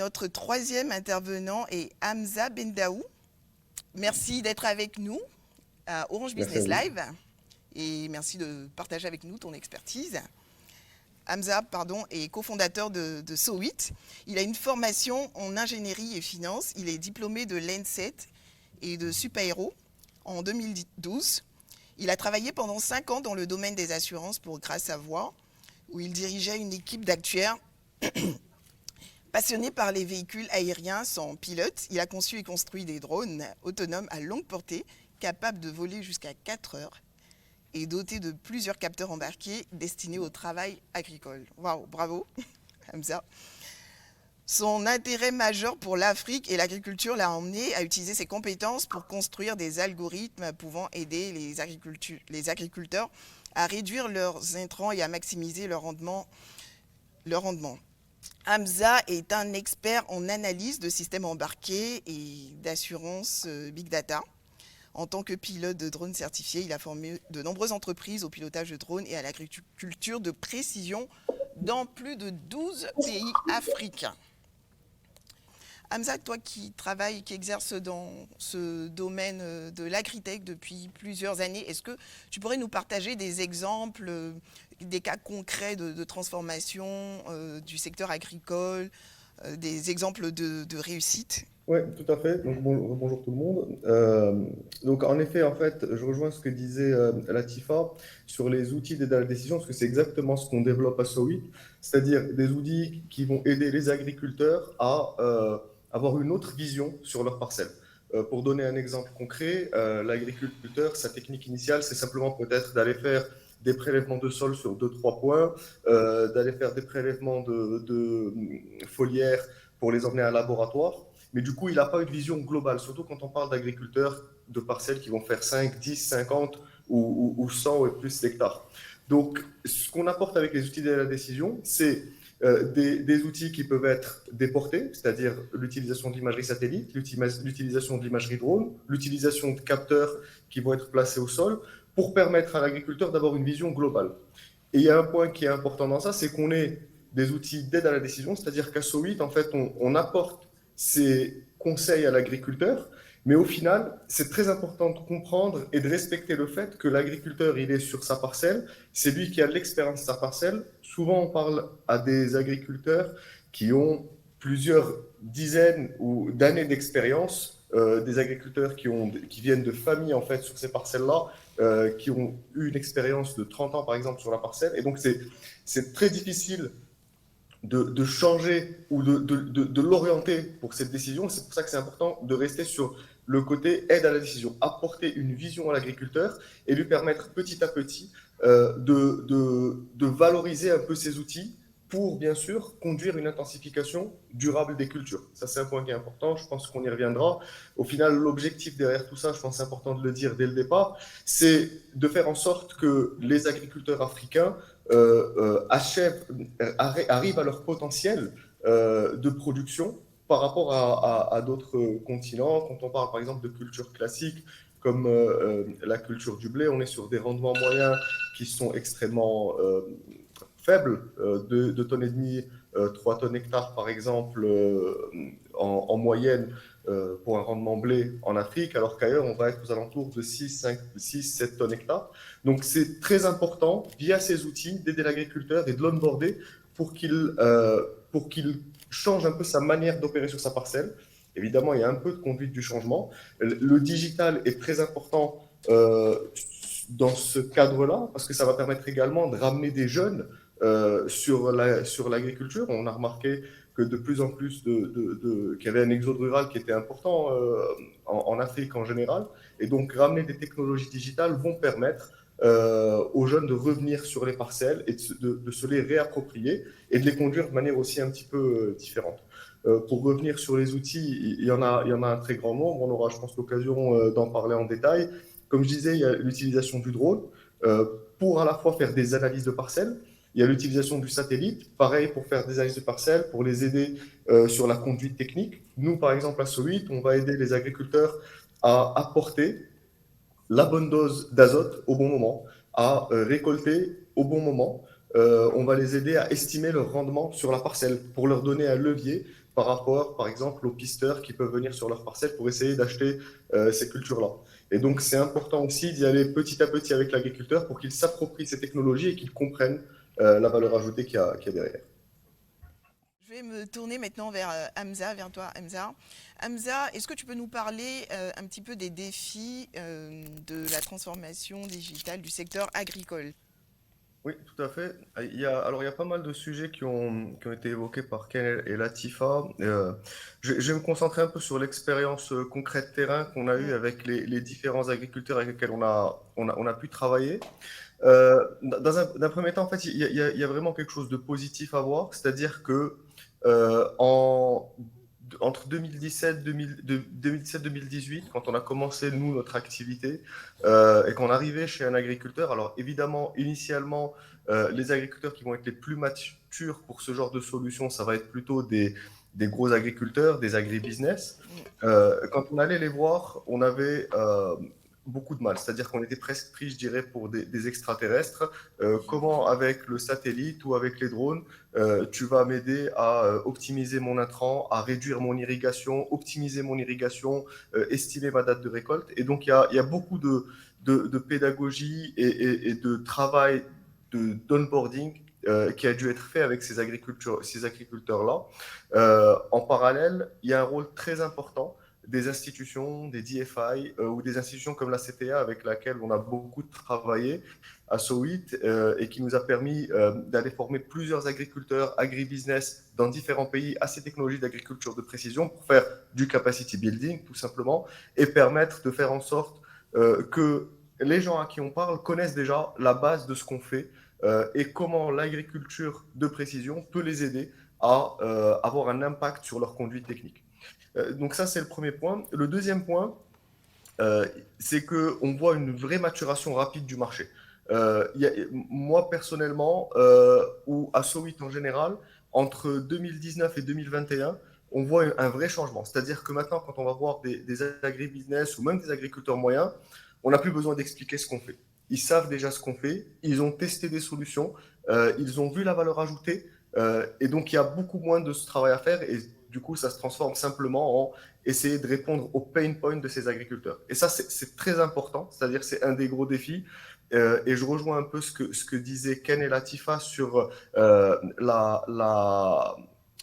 notre troisième intervenant est Hamza Bendaou. Merci d'être avec nous à Orange Merci à Business vous. Live et merci de partager avec nous ton expertise. Hamza est cofondateur de So8. Il a une formation en ingénierie et finance. Il est diplômé de l'ENSET et de Supaéro en 2012. Il a travaillé pendant 5 ans dans le domaine des assurances pour Gras Savoie, où il dirigeait une équipe d'actuaires passionné par les véhicules aériens sans pilote. Il a conçu et construit des drones autonomes à longue portée, capables de voler jusqu'à 4 heures et dotés de plusieurs capteurs embarqués destinés au travail agricole. Waouh, bravo, Hamza. Son intérêt majeur pour l'Afrique et l'agriculture l'a emmené à utiliser ses compétences pour construire des algorithmes pouvant aider les agriculteurs à réduire leurs intrants et à maximiser leur rendement. Hamza est un expert en analyse de systèmes embarqués et d'assurance Big Data. En tant que pilote de drone certifié, il a formé de nombreuses entreprises au pilotage de drones et à l'agriculture de précision dans plus de 12 pays africains. Hamza, toi qui travailles, qui exerces dans ce domaine de l'agritech depuis plusieurs années, est-ce que tu pourrais nous partager des exemples, des cas concrets de transformation du secteur agricole, des exemples de réussite? Oui, tout à fait. Donc, bonjour tout le monde. Donc, en effet, en fait, je rejoins ce que disait Latifa sur les outils d'aide à la décision, parce que c'est exactement ce qu'on développe à SOWIT, c'est-à-dire des outils qui vont aider les agriculteurs à avoir une autre vision sur leur parcelle. Pour donner un exemple concret, l'agriculteur, sa technique initiale, c'est simplement peut-être d'aller faire des prélèvements de sol sur deux, trois points, d'aller faire des prélèvements de foliaires pour les emmener à un laboratoire. Mais du coup, il n'a pas une vision globale, surtout quand on parle d'agriculteurs de parcelles qui vont faire 5, 10, 50 ou 100 et plus d'hectares. Donc, ce qu'on apporte avec les outils de la décision, c'est des outils qui peuvent être déportés, c'est-à-dire l'utilisation de l'imagerie satellite, l'utilisation de l'imagerie drone, l'utilisation de capteurs qui vont être placés au sol pour permettre à l'agriculteur d'avoir une vision globale. Et il y a un point qui est important dans ça, c'est qu'on ait des outils d'aide à la décision, c'est-à-dire qu'à SOWIT, en fait, on apporte ces conseils à l'agriculteur, mais au final, c'est très important de comprendre et de respecter le fait que l'agriculteur, il est sur sa parcelle, c'est lui qui a l'expérience de sa parcelle. Souvent, on parle à des agriculteurs qui ont plusieurs dizaines ou d'années d'expérience, des agriculteurs qui viennent de familles en fait sur ces parcelles-là, qui ont eu une expérience de 30 ans par exemple sur la parcelle. Et donc c'est très difficile de changer ou de l'orienter pour cette décision. C'est pour ça que c'est important de rester sur le côté aide à la décision, apporter une vision à l'agriculteur et lui permettre petit à petit de valoriser un peu ces outils pour, bien sûr, conduire une intensification durable des cultures. Ça, c'est un point qui est important. Je pense qu'on y reviendra. Au final, l'objectif derrière tout ça, je pense que c'est important de le dire dès le départ, c'est de faire en sorte que les agriculteurs africains arrivent à leur potentiel de production par rapport à d'autres continents. Quand on parle par exemple de culture classique comme la culture du blé, on est sur des rendements moyens qui sont extrêmement faibles, 2 tonnes et demie, 3 tonnes hectares par exemple en moyenne pour un rendement blé en Afrique, alors qu'ailleurs on va être aux alentours de 6, 7 tonnes hectares. Donc c'est très important, via ces outils, d'aider l'agriculteur et de l'onboarder pour qu'il change un peu sa manière d'opérer sur sa parcelle. Évidemment, il y a un peu de conduite du changement. Le digital est très important dans ce cadre-là, parce que ça va permettre également de ramener des jeunes sur l'agriculture. On a remarqué que de plus en plus qu'il y avait un exode rural qui était important en Afrique en général. Et donc, ramener des technologies digitales vont permettre aux jeunes de revenir sur les parcelles et de se les réapproprier et de les conduire de manière aussi un petit peu différente. Pour revenir sur les outils, il y en a un très grand nombre. On aura, je pense, l'occasion d'en parler en détail. Comme je disais, il y a l'utilisation du drone pour à la fois faire des analyses de parcelles. Il y a l'utilisation du satellite, pareil pour faire des analyses de parcelles, pour les aider sur la conduite technique. Nous, par exemple, à Solid, on va aider les agriculteurs à apporter la bonne dose d'azote au bon moment, à récolter au bon moment. On va les aider à estimer leur rendement sur la parcelle pour leur donner un levier par rapport, par exemple, aux pisteurs qui peuvent venir sur leur parcelle pour essayer d'acheter ces cultures-là. Et donc, c'est important aussi d'y aller petit à petit avec l'agriculteur pour qu'il s'approprie ces technologies et qu'il comprenne la valeur ajoutée qu'il y a derrière. Je vais me tourner maintenant vers Hamza, vers toi Hamza. Hamza, est-ce que tu peux nous parler un petit peu des défis de la transformation digitale du secteur agricole? Oui, tout à fait. Alors, il y a pas mal de sujets qui ont été évoqués par Ken et Latifa. Je vais me concentrer un peu sur l'expérience concrète terrain qu'on a eue Mm. avec les différents agriculteurs avec lesquels on a pu travailler. D'un premier temps, en fait, il y a vraiment quelque chose de positif à voir, c'est-à-dire que entre 2017-2018, quand on a commencé, nous, notre activité, et qu'on arrivait chez un agriculteur, alors évidemment, initialement, les agriculteurs qui vont être les plus matures pour ce genre de solution, ça va être plutôt des gros agriculteurs, des agribusiness. Mm. Quand on allait les voir, on avait beaucoup de mal. C'est-à-dire qu'on était presque pris, je dirais, pour des extraterrestres. Comment, avec le satellite ou avec les drones, tu vas m'aider à optimiser mon intrant, à réduire mon irrigation, optimiser mon irrigation, estimer ma date de récolte. Et donc, il y a beaucoup de pédagogie et de travail d'onboarding qui a dû être fait avec ces agriculteurs-là. En parallèle, il y a un rôle très important des institutions, des DFI ou des institutions comme la CTA avec laquelle on a beaucoup travaillé à Sowit et qui nous a permis d'aller former plusieurs agriculteurs, agribusiness dans différents pays à ces technologies d'agriculture de précision pour faire du capacity building tout simplement et permettre de faire en sorte que les gens à qui on parle connaissent déjà la base de ce qu'on fait et comment l'agriculture de précision peut les aider à avoir un impact sur leur conduite technique. Donc ça, c'est le premier point. Le deuxième point, euh, c'est qu'on voit une vraie maturation rapide du marché. Moi, personnellement, ou à Sowit en général, entre 2019 et 2021, on voit un vrai changement. C'est-à-dire que maintenant, quand on va voir des agribusiness ou même des agriculteurs moyens, on n'a plus besoin d'expliquer ce qu'on fait. Ils savent déjà ce qu'on fait, ils ont testé des solutions, ils ont vu la valeur ajoutée, et donc il y a beaucoup moins de ce travail à faire, et du coup, ça se transforme simplement en essayer de répondre aux pain points de ces agriculteurs. Et ça, c'est très important, c'est-à-dire c'est un des gros défis. Et je rejoins un peu ce que disaient Ken et Latifa sur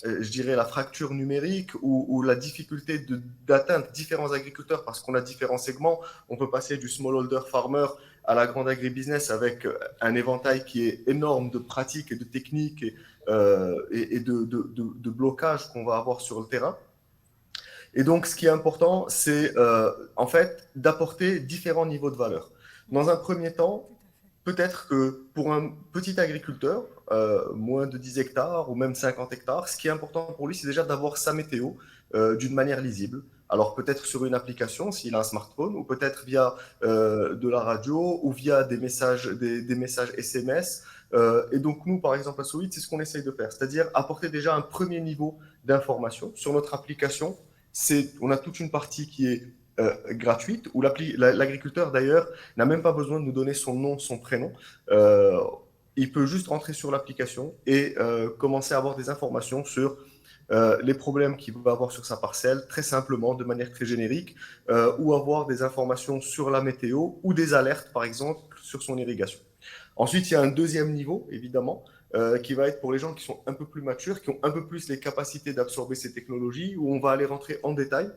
je dirais la fracture numérique ou la difficulté d'atteindre différents agriculteurs parce qu'on a différents segments. On peut passer du smallholder farmer à la grande agribusiness avec un éventail qui est énorme de pratiques et de techniques et de blocages qu'on va avoir sur le terrain. Et donc, ce qui est important, c'est en fait d'apporter différents niveaux de valeur. Dans un premier temps, peut-être que pour un petit agriculteur, moins de 10 hectares ou même 50 hectares, ce qui est important pour lui, c'est déjà d'avoir sa météo d'une manière lisible. Alors peut-être sur une application s'il a un smartphone, ou peut-être via de la radio, ou via des messages SMS. Et donc nous, par exemple à Solid, c'est ce qu'on essaye de faire, c'est-à-dire apporter déjà un premier niveau d'information sur notre application. On a toute une partie qui est gratuite, où l'agriculteur d'ailleurs n'a même pas besoin de nous donner son nom, son prénom. Euh, il peut juste rentrer sur l'application et commencer à avoir des informations sur les problèmes qu'il va avoir sur sa parcelle, très simplement, de manière très générique, ou avoir des informations sur la météo ou des alertes, par exemple, sur son irrigation. Ensuite, il y a un deuxième niveau, évidemment, qui va être pour les gens qui sont un peu plus matures, qui ont un peu plus les capacités d'absorber ces technologies, où on va aller rentrer en détail.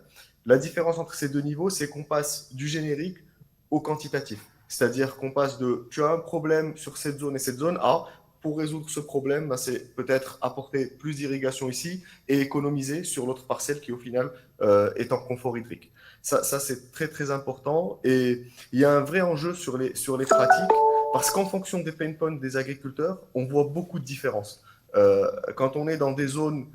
La différence entre ces deux niveaux, c'est qu'on passe du générique au quantitatif. C'est-à-dire qu'on passe de tu as un problème sur cette zone et cette zone à pour résoudre ce problème, ben, c'est peut-être apporter plus d'irrigation ici et économiser sur l'autre parcelle qui au final est en confort hydrique. Ça c'est très très important et il y a un vrai enjeu sur les pratiques parce qu'en fonction des pain points des agriculteurs, on voit beaucoup de différences. Quand on est dans des zones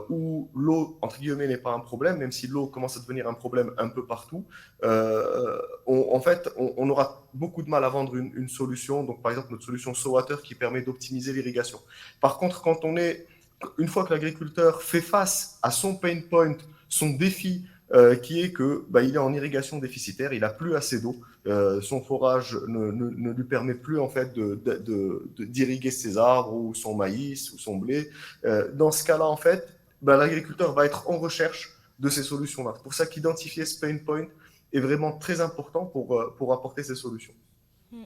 où l'eau, entre guillemets, n'est pas un problème, même si l'eau commence à devenir un problème un peu partout, en fait, on aura beaucoup de mal à vendre une solution. Donc, par exemple, notre solution SoWater qui permet d'optimiser l'irrigation. Par contre, une fois que l'agriculteur fait face à son pain point, son défi, qui est que il est en irrigation déficitaire, il n'a plus assez d'eau, son forage ne lui permet plus en fait d'irriguer ses arbres ou son maïs ou son blé. Dans ce cas-là, en fait, ben, l'agriculteur va être en recherche de ces solutions-là. C'est pour ça qu'identifier ce pain point est vraiment très important pour apporter ces solutions. Mm.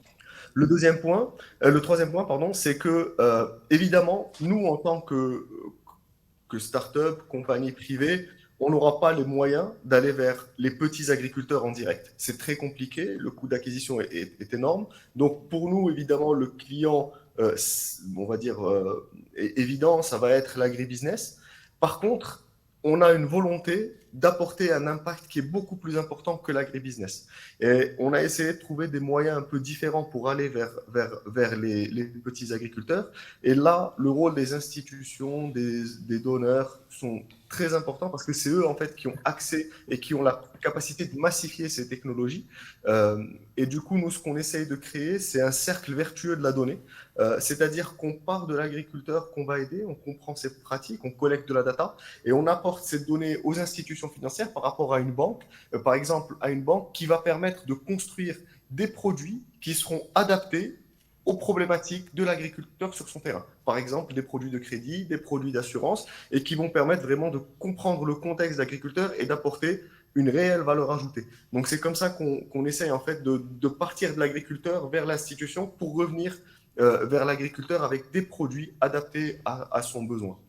Le troisième point, pardon, c'est que évidemment, nous en tant que start-up, compagnie privée, on n'aura pas les moyens d'aller vers les petits agriculteurs en direct. C'est très compliqué, le coût d'acquisition est énorme. Donc pour nous, évidemment, le client, on va dire, évident, ça va être l'agribusiness. Par contre, on a une volonté d'apporter un impact qui est beaucoup plus important que l'agribusiness. Et on a essayé de trouver des moyens un peu différents pour aller vers les petits agriculteurs. Et là, le rôle des institutions, des donneurs sont très importants parce que c'est eux en fait qui ont accès et qui ont la capacité de massifier ces technologies. Et du coup, nous, ce qu'on essaye de créer, c'est un cercle vertueux de la donnée. C'est-à-dire qu'on part de l'agriculteur qu'on va aider, on comprend ses pratiques, on collecte de la data et on apporte cette donnée aux institutions financières par rapport à une banque, par exemple à une banque qui va permettre de construire des produits qui seront adaptés aux problématiques de l'agriculteur sur son terrain. Par exemple, des produits de crédit, des produits d'assurance, et qui vont permettre vraiment de comprendre le contexte d'agriculteur et d'apporter une réelle valeur ajoutée. Donc c'est comme ça qu'on essaye en fait de partir de l'agriculteur vers l'institution pour revenir vers l'agriculteur avec des produits adaptés à son besoin.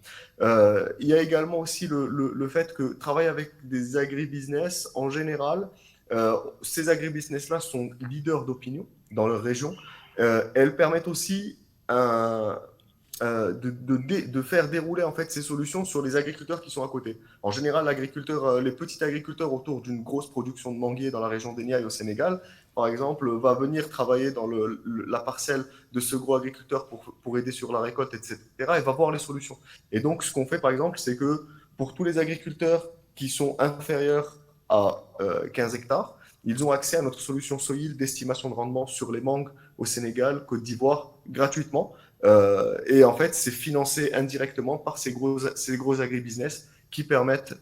Il y a également aussi le fait que travailler avec des agribusiness, en général, ces agribusiness-là sont leaders d'opinion dans leur région. Elles permettent aussi de faire dérouler en fait ces solutions sur les agriculteurs qui sont à côté. En général, les petits agriculteurs autour d'une grosse production de manguiers dans la région des Niayes au Sénégal, par exemple, va venir travailler dans la parcelle de ce gros agriculteur pour aider sur la récolte, etc. Et va voir les solutions. Et donc, ce qu'on fait, par exemple, c'est que pour tous les agriculteurs qui sont inférieurs à 15 hectares, ils ont accès à notre solution Soil d'estimation de rendement sur les mangues au Sénégal, Côte d'Ivoire, gratuitement. Et en fait, c'est financé indirectement par ces gros agribusiness qui permettent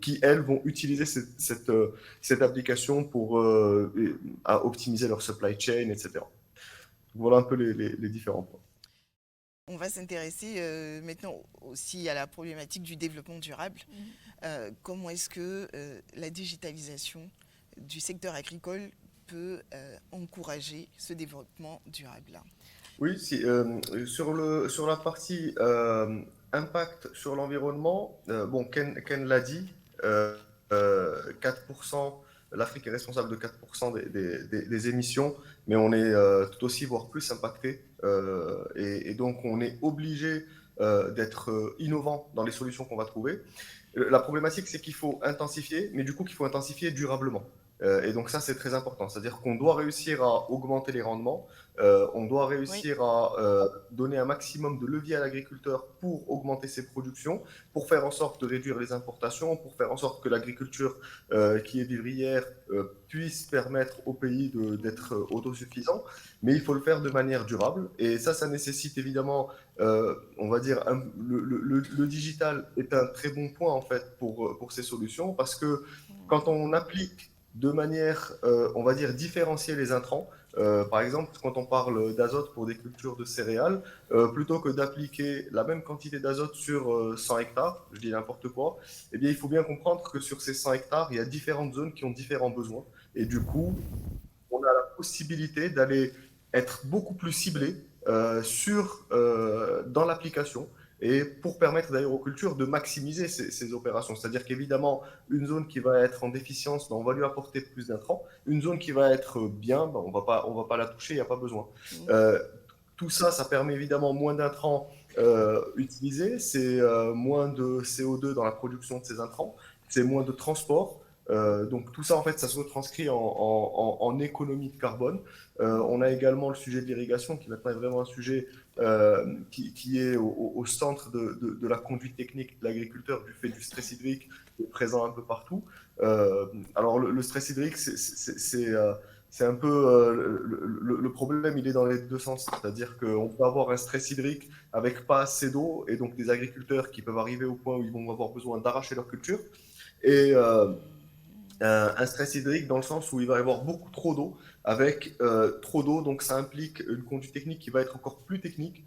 qui elles vont utiliser cette application pour à optimiser leur supply chain, etc. Voilà un peu les différents points. On va s'intéresser maintenant aussi à la problématique du développement durable. Comment est-ce que la digitalisation du secteur agricole peut encourager ce développement durable-là? Oui, sur la partie impact sur l'environnement, bon, Ken l'a dit, 4%, l'Afrique est responsable de 4% des émissions, mais on est tout aussi, voire plus impacté. Et donc, on est obligé d'être innovant dans les solutions qu'on va trouver. La problématique, c'est qu'il faut intensifier, mais du coup, qu'il faut intensifier durablement. Et donc ça, c'est très important. C'est-à-dire qu'on doit réussir à augmenter les rendements, on doit Oui, réussir à donner un maximum de levier à l'agriculteur pour augmenter ses productions, pour faire en sorte de réduire les importations, pour faire en sorte que l'agriculture qui est vivrière puisse permettre au pays d'être autosuffisant. Mais il faut le faire de manière durable. Et ça nécessite évidemment, on va dire, le digital est un très bon point en fait pour ces solutions parce que quand on applique de manière, on va dire, différencier les intrants. Par exemple, quand on parle d'azote pour des cultures de céréales, plutôt que d'appliquer la même quantité d'azote sur 100 hectares, je dis n'importe quoi, eh bien, il faut bien comprendre que sur ces 100 hectares, il y a différentes zones qui ont différents besoins. Et du coup, on a la possibilité d'aller être beaucoup plus ciblé dans l'application et pour permettre d'ailleurs aux cultures de maximiser ces opérations. C'est-à-dire qu'évidemment, une zone qui va être en déficience, ben, on va lui apporter plus d'intrants. Une zone qui va être bien, ben, on va pas la toucher, il n'y a pas besoin. Euh, Tout ça, ça permet évidemment moins d'intrants utilisés, c'est moins de CO2 dans la production de ces intrants, c'est moins de transport. Donc tout ça, en fait, ça se retranscrit en économie de carbone. On a également le sujet de l'irrigation, qui maintenant est vraiment un sujet qui est au centre de la conduite technique de l'agriculteur du fait du stress hydrique qui est présent un peu partout. Alors le stress hydrique, c'est un peu le problème, il est dans les deux sens, c'est-à-dire qu'on peut avoir un stress hydrique avec pas assez d'eau et donc des agriculteurs qui peuvent arriver au point où ils vont avoir besoin d'arracher leur culture et un stress hydrique dans le sens où il va y avoir beaucoup trop d'eau avec trop d'eau. Donc ça implique une conduite technique qui va être encore plus technique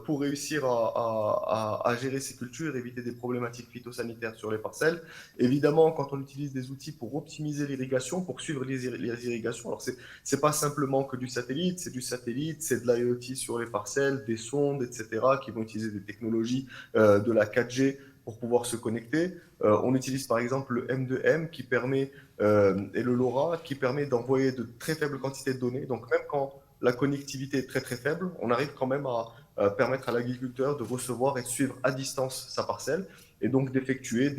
pour réussir à gérer ces cultures, éviter des problématiques phytosanitaires sur les parcelles. Évidemment, quand on utilise des outils pour optimiser l'irrigation, pour suivre les irrigations, alors c'est pas simplement que du satellite, c'est de l'IoT sur les parcelles, des sondes, etc., qui vont utiliser des technologies de la 4G pour pouvoir se connecter. On utilise par exemple le M2M qui permet, et le LoRa qui permet d'envoyer de très faibles quantités de données. Donc même quand la connectivité est très très faible, on arrive quand même à permettre à l'agriculteur de recevoir et de suivre à distance sa parcelle et donc d'effectuer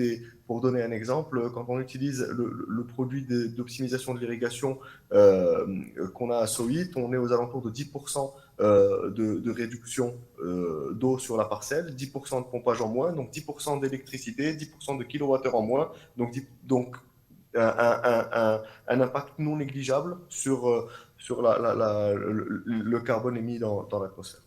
pour donner un exemple, quand on utilise le produit d'optimisation de l'irrigation qu'on a à Sowit, on est aux alentours de 10% de réduction d'eau sur la parcelle, 10% de pompage en moins, donc 10% d'électricité, 10% de kilowattheure en moins, donc un impact non négligeable sur le carbone émis dans l'atmosphère.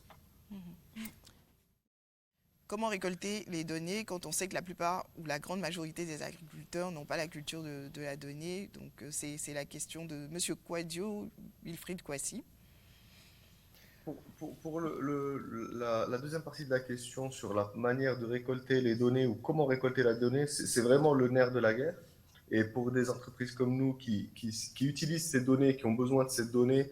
Comment récolter les données quand on sait que la plupart ou la grande majorité des agriculteurs n'ont pas la culture de la donnée? Donc c'est la question de Monsieur Quadio, Wilfried Kwasi. Pour la deuxième partie de la question sur la manière de récolter les données ou comment récolter la donnée, c'est vraiment le nerf de la guerre. Et pour des entreprises comme nous qui utilisent ces données, qui ont besoin de ces données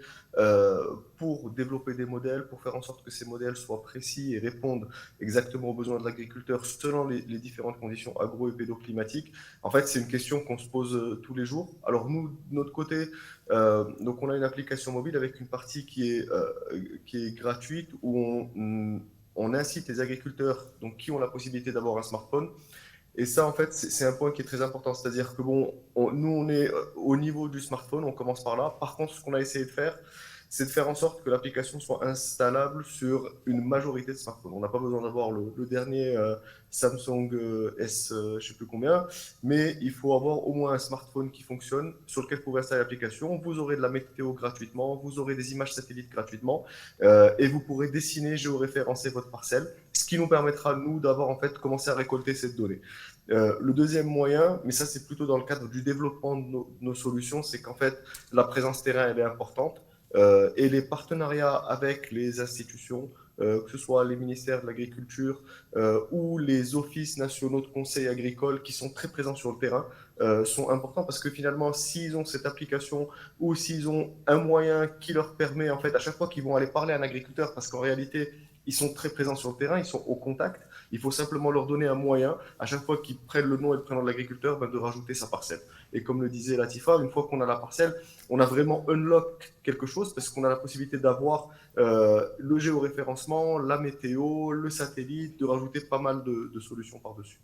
pour développer des modèles, pour faire en sorte que ces modèles soient précis et répondent exactement aux besoins de l'agriculteur selon les différentes conditions agro- et pédoclimatiques, en fait, c'est une question qu'on se pose tous les jours. Alors nous, de notre côté, donc on a une application mobile avec une partie qui est gratuite où on incite les agriculteurs donc, qui ont la possibilité d'avoir un smartphone. Et ça, en fait, c'est un point qui est très important. C'est-à-dire que, bon, nous, on est au niveau du smartphone, on commence par là. Par contre, ce qu'on a essayé de faire, c'est de faire en sorte que l'application soit installable sur une majorité de smartphones. On n'a pas besoin d'avoir le dernier Samsung S, je ne sais plus combien, mais il faut avoir au moins un smartphone qui fonctionne, sur lequel vous pouvez installer l'application. Vous aurez de la météo gratuitement, vous aurez des images satellites gratuitement, et vous pourrez dessiner, géoréférencer votre parcelle, ce qui nous permettra, nous, d'avoir en fait commencé à récolter cette donnée. Le deuxième moyen, mais ça c'est plutôt dans le cadre du développement de nos solutions, c'est qu'en fait la présence terrain elle est importante et les partenariats avec les institutions, que ce soit les ministères de l'Agriculture ou les offices nationaux de conseil agricole qui sont très présents sur le terrain, sont importants parce que finalement s'ils ont cette application ou s'ils ont un moyen qui leur permet en fait à chaque fois qu'ils vont aller parler à un agriculteur, parce qu'en réalité ils sont très présents sur le terrain, ils sont au contact, il faut simplement leur donner un moyen, à chaque fois qu'ils prennent le nom et le prénom de l'agriculteur, ben, de rajouter sa parcelle. Et comme le disait Latifa, une fois qu'on a la parcelle, on a vraiment unlock quelque chose parce qu'on a la possibilité d'avoir le géoréférencement, la météo, le satellite, de rajouter pas mal de solutions par-dessus.